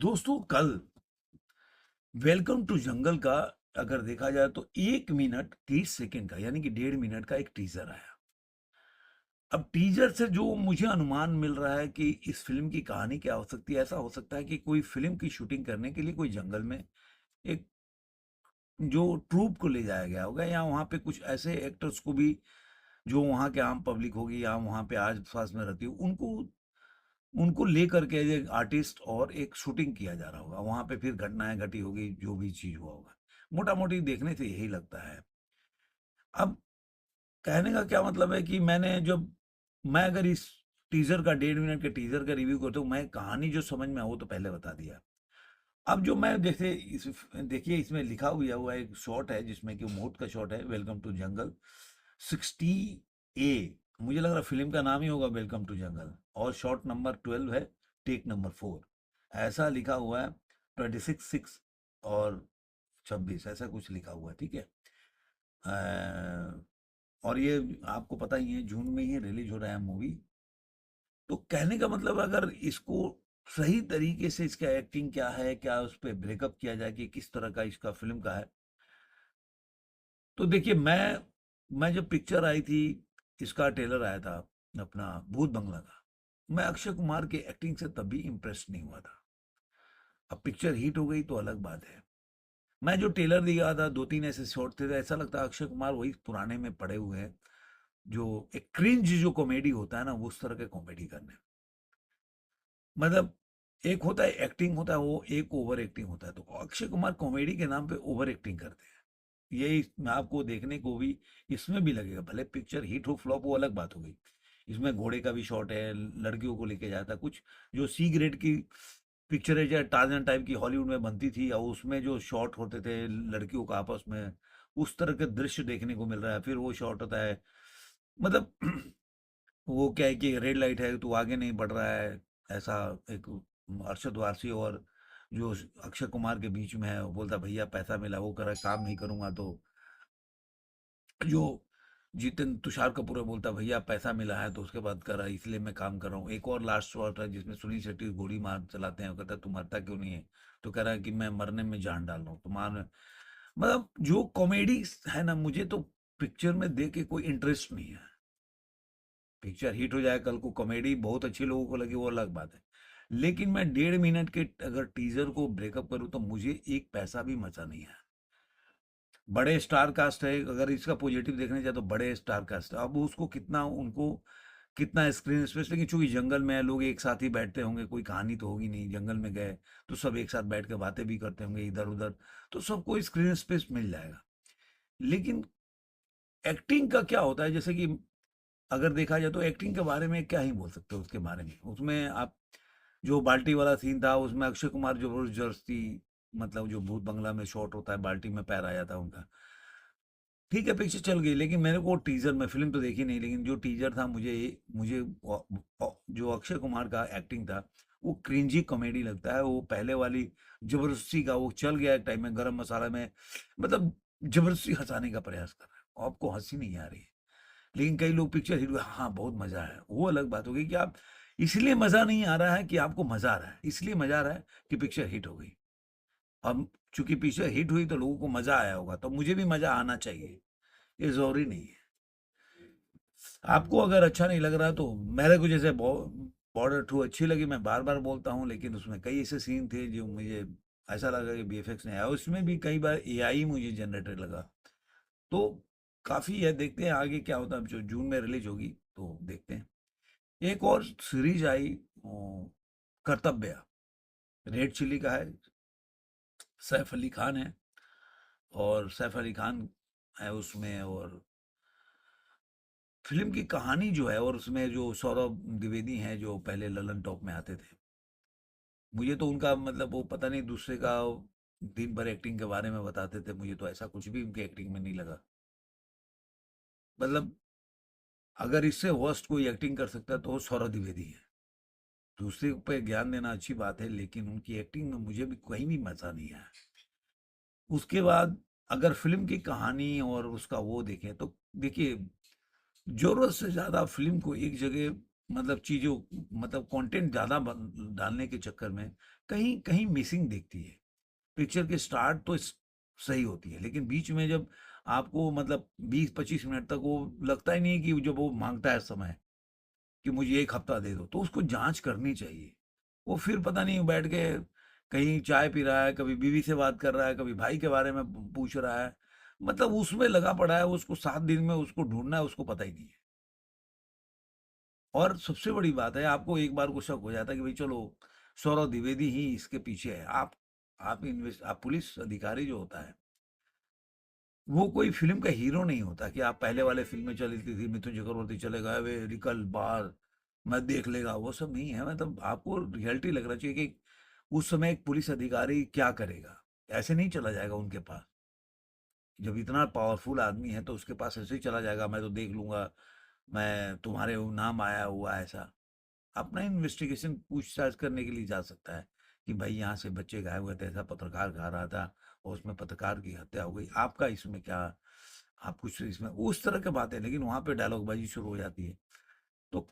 दोस्तों कल welcome to जंगल का अगर देखा जाए तो 1 मिनट 30 सेकंड का यानी कि 1.5 मिनट का एक टीजर आया। अब टीजर से जो मुझे अनुमान मिल रहा है कि इस फिल्म की कहानी क्या हो सकती है, ऐसा हो सकता है कि कोई फिल्म की शूटिंग करने के लिए कोई जंगल में एक जो ट्रूप को ले जाया गया होगा, या वहाँ पे कुछ ऐसे एक्टर्स को भी जो वहाँ के आम पब्लिक होगी या वहाँ पे आस पास में रहती हो उनको उनको लेकर के एज ए आर्टिस्ट और एक शूटिंग किया जा रहा होगा। वहां पे फिर घटनाएं घटी होगी, जो भी चीज हुआ होगा। मोटा मोटी देखने से यही लगता है। अब कहने का क्या मतलब है कि मैं अगर इस टीजर का 1.5 मिनट के टीजर का रिव्यू करता हूँ, मैं कहानी जो समझ में आ वो तो पहले बता दिया। अब जो मैं जैसे देखिए इसमें लिखा हुआ एक शॉट है जिसमें कि मोट का शॉट है, वेलकम टू जंगल 60 ए। मुझे लग रहा फिल्म का नाम ही होगा वेलकम टू जंगल, और शॉट नंबर 12 है, टेक नंबर 4, ऐसा लिखा हुआ है। 26 6 और 26 ऐसा कुछ लिखा हुआ है, ठीक है। और ये आपको पता ही है जून में ही रिलीज हो रहा है मूवी। तो कहने का मतलब अगर इसको सही तरीके से इसका एक्टिंग क्या है, क्या उस पर ब्रेकअप किया जाए कि किस तरह का इसका फिल्म का है। तो देखिए मैं जब पिक्चर आई थी, इसका ट्रेलर आया था अपना भूत बंगला का, मैं अक्षय कुमार के एक्टिंग से तभी इम्प्रेस नहीं हुआ था। अब पिक्चर हिट हो गई तो अलग बात है। मैं जो ट्रेलर दिखा था, दो तीन ऐसे शॉट थे, तो ऐसा लगता है अक्षय कुमार वही पुराने में पड़े हुए हैं, जो एक क्रिंज जो कॉमेडी होता है ना, उस तरह के कॉमेडी करने। मतलब एक होता है एक्टिंग होता है, वो एक ओवर एक्टिंग होता है। तो अक्षय कुमार कॉमेडी के नाम पे ओवर एक्टिंग करते हैं। ये इसमें आपको देखने को भी इसमें भी लगेगा, भले पिक्चर हिट हो फ्लॉप वो अलग बात हो गई। इसमें घोड़े का भी शॉट है, लड़कियों को लेके जाता है कुछ, जो सी ग्रेड की पिक्चर है, जो टार्जन टाइप की हॉलीवुड में बनती थी, और उसमें जो शॉट होते थे लड़कियों का आपस में, उस तरह के दृश्य देखने को मिल रहा है। फिर वो शॉट होता है, मतलब वो क्या है कि रेड लाइट है तो आगे नहीं बढ़ रहा है, ऐसा एक अरशद वारसी और जो अक्षय कुमार के बीच में है, वो बोलता भैया पैसा मिला, वो करा काम नहीं करूंगा तो जो जितेन तुषार कपूर है बोलता भैया पैसा मिला है तो उसके बाद करा, इसलिए मैं काम कर रहा हूँ। एक और लास्ट शॉट है जिसमें सुनील शेट्टी गोली मार चलाते हैं, वो कहता है तू मरता क्यों नहीं है, तो कह रहा है कि मैं मरने में जान डाल रहा हूँ तो मान। मतलब जो कॉमेडी है ना, मुझे तो पिक्चर में देख के कोई इंटरेस्ट नहीं है। पिक्चर हिट हो जाए कल को, कॉमेडी बहुत अच्छी लोगों को लगी वो अलग बात है, लेकिन मैं 1.5 मिनट के अगर टीजर को ब्रेकअप करूं तो मुझे एक पैसा भी मचा नहीं है। बड़े स्टार कास्ट है, अगर इसका पॉजिटिव देखने जाए तो बड़े स्टार कास्ट है। अब उसको कितना उनको कितना स्क्रीन स्पेस, लेकिन चूंकि जंगल में है, लोग एक साथ ही बैठते होंगे, कोई कहानी तो होगी नहीं, जंगल में गए तो सब एक साथ बैठ के बातें भी करते होंगे इधर उधर, तो सबको स्क्रीन स्पेस मिल जाएगा। लेकिन एक्टिंग का क्या होता है, जैसे कि अगर देखा जाए तो एक्टिंग के बारे में क्या ही बोल सकते हो उसके बारे में। उसमें आप जो बाल्टी वाला सीन था उसमें अक्षय कुमार जबरदस्ती, मतलब जो भूत बंगला में शॉट होता है बाल्टी में पैर आया था उनका, ठीक है पिक्चर चल गई। लेकिन मेरे को टीजर में, फिल्म तो देखी नहीं, लेकिन जो टीजर था मुझे मुझे जो अक्षय कुमार का एक्टिंग था वो क्रिंजी कॉमेडी लगता है। वो पहले वाली जबरदस्ती का वो चल गया एक टाइम में, गरम मसाला में, मतलब जबरदस्ती हंसाने का प्रयास कर रहा है, आपको हंसी नहीं आ रही है। लेकिन कई लोग पिक्चर हिट हुआ, हाँ बहुत मजा है, वो अलग बात हो गई कि आप इसलिए मजा नहीं आ रहा है कि आपको मजा आ रहा है, इसलिए मजा आ रहा है कि पिक्चर हिट हो गई। अब चूंकि पिक्चर हिट हुई तो लोगों को मजा आया होगा, तो मुझे भी मजा आना चाहिए, ये जरूरी नहीं है। आपको अगर अच्छा नहीं लग रहा तो मेरे को जैसे बॉर्डर 2 अच्छी लगी, मैं बार बार बोलता हूँ, लेकिन उसमें कई ऐसे सीन थे जो मुझे ऐसा लगा कि बीएफएक्स नहीं आया, उसमें भी कई बार एआई मुझे जनरेटर लगा। तो काफी है, देखते हैं आगे क्या होता है। अब जो जून में रिलीज होगी तो देखते हैं। एक और सीरीज आई, कर्तव्य, रेड चिल्ली का है, सैफ अली खान है, और सैफ अली खान है उसमें, और फिल्म की कहानी जो है, और उसमें जो सौरभ द्विवेदी हैं जो पहले ललन टॉप में आते थे, मुझे तो उनका मतलब वो पता नहीं दूसरे का दिन भर एक्टिंग के बारे में बताते थे, मुझे तो ऐसा कुछ भी उनकी एक्टिंग में नहीं लगा। मतलब अगर इससे वर्स्ट कोई एक्टिंग कर सकता है तो वो सौरभ द्विवेदी है। दूसरे पे ज्ञान देना अच्छी बात है, लेकिन उनकी एक्टिंग में मुझे भी कहीं भी मजा नहीं आया। उसके बाद अगर फिल्म की कहानी और उसका वो देखें तो देखिए, जरूरत से ज्यादा फिल्म को एक जगह मतलब चीज़ों, मतलब कंटेंट ज़्यादा डालने के चक्कर में कहीं कहीं मिसिंग दिखती है। पिक्चर की स्टार्ट तो सही होती है, लेकिन बीच में जब आपको मतलब 20-25 मिनट तक वो लगता ही नहीं है कि जब वो मांगता है समय कि मुझे 1 हफ्ता दे दो, तो उसको जांच करनी चाहिए। वो फिर पता नहीं बैठ के कहीं चाय पी रहा है, कभी बीवी से बात कर रहा है, कभी भाई के बारे में पूछ रहा है, मतलब उसमें लगा पड़ा है, उसको 7 दिन में उसको ढूंढना है, उसको पता ही नहीं है। और सबसे बड़ी बात है, आपको एक बार को शक हो जाता है कि भाई चलो सौरभ द्विवेदी ही इसके पीछे है। आप पुलिस अधिकारी जो होता है, वो कोई फ़िल्म का हीरो नहीं होता कि आप पहले वाले फ़िल्म में चलती थी, मिथुन चक्रवर्ती चलेगा, वे निकल बाहर, मैं देख लेगा, वो सब नहीं है। मतलब आपको रियलिटी लगना चाहिए कि उस समय एक पुलिस अधिकारी क्या करेगा? ऐसे नहीं चला जाएगा उनके पास। जब इतना पावरफुल आदमी है तो उसके पास ऐसे ही चला जाएगा, मैं तो देख लूँगा, मैं तुम्हारे नाम आया हुआ है ऐसा। अपना इन्वेस्टिगेशन पूछताछ करने के लिए जा सकता है कि भाई यहाँ से बच्चे गायब हुए थे, ऐसा पत्रकार गा रहा था और उसमें पत्रकार की हत्या हो गई, आपका इसमें क्या, आप कुछ इसमें उस तरह की बातें। लेकिन वहां पे डायलॉग बाजी शुरू हो जाती है। तो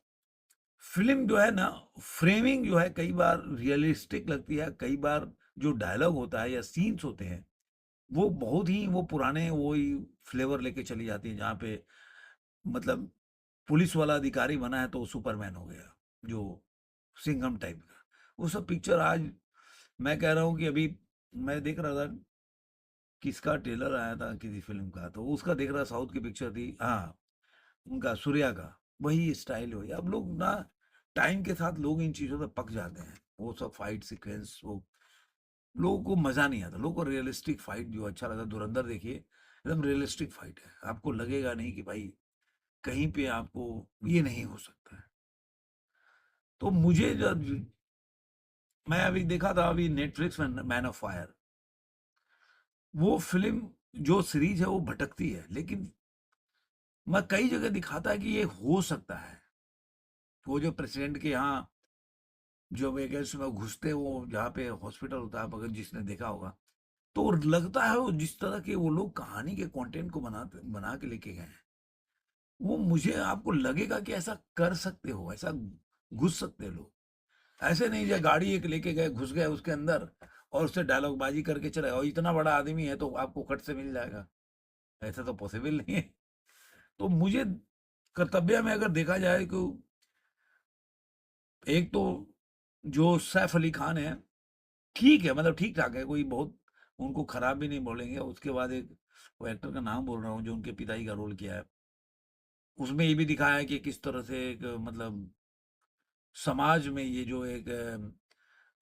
फिल्म जो है ना, फ्रेमिंग जो है कई बार रियलिस्टिक लगती है, कई बार जो डायलॉग होता है या सीन्स होते हैं वो बहुत ही वो पुराने वो ही फ्लेवर लेके चली जाती है, जहाँ पे मतलब पुलिस वाला अधिकारी बना है तो वो सुपरमैन हो गया, जो सिंघम टाइप का। वो सब पिक्चर आज मैं कह रहा हूँ कि अभी मैं देख रहा था, किसका ट्रेलर आया था किसी फिल्म का, तो उसका देख रहा, साउथ की पिक्चर थी, हाँ, उनका सूर्या का। वही स्टाइल हो गया अब। लोग ना टाइम के साथ लोग इन चीजों पे पक जाते हैं, वो सब फाइट सीक्वेंस, वो लोगों को मजा नहीं आता। लोगों को रियलिस्टिक फाइट जो अच्छा लगता है, धुरंधर देखिए, एकदम रियलिस्टिक फाइट है, आपको लगेगा नहीं कि भाई कहीं पे आपको ये नहीं हो सकता है। तो मुझे जब मैं अभी देखा था अभी नेटफ्लिक्स में मैन ऑफ फायर, वो फिल्म जो सीरीज है वो भटकती है, लेकिन मैं कई जगह दिखाता है कि ये हो सकता है। वो जो प्रेसिडेंट के यहाँ जो वेगस में घुसते, वो जहाँ पे हॉस्पिटल होता है, अगर जिसने देखा होगा, तो लगता है वो जिस तरह के वो लोग कहानी के कंटेंट को बना के लेके गए हैं, वो मुझे आपको लगेगा कि ऐसा कर सकते हो, ऐसा घुस सकते हैं लोग। ऐसे नहीं जो गाड़ी एक लेके गए, घुस गए उसके अंदर और उससे डायलॉग बाजी करके चले, और इतना बड़ा आदमी है तो आपको कट से मिल जाएगा, ऐसा तो पॉसिबल नहीं है। तो मुझे कर्तव्य में अगर देखा जाए तो एक तो जो सैफ अली खान है, ठीक है, मतलब ठीक ठाक है, कोई बहुत उनको खराब भी नहीं बोलेंगे। उसके बाद एक वो एक्टर का नाम बोल रहा हूँ जो उनके पिताजी का रोल किया है, उसमें ये भी दिखाया है कि किस तरह से एक मतलब समाज में ये जो एक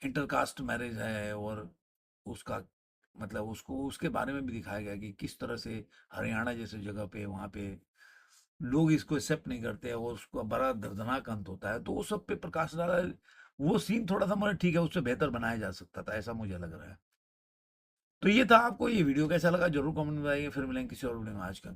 इंटरकास्ट मैरिज है, और उसका मतलब उसको उसके बारे में भी दिखाया गया कि किस तरह से हरियाणा जैसे जगह पे वहाँ पे लोग इसको एक्सेप्ट नहीं करते और उसका बड़ा दर्दनाक अंत होता है, तो वो सब पे प्रकाश डाला है। वो सीन थोड़ा सा मुझे ठीक है, उससे बेहतर बनाया जा सकता था, ऐसा मुझे लग रहा है। तो ये था। आपको ये वीडियो कैसा लगा जरूर कमेंट में बताइए, फिर मिलेंगे किसी और वीडियो में। आज का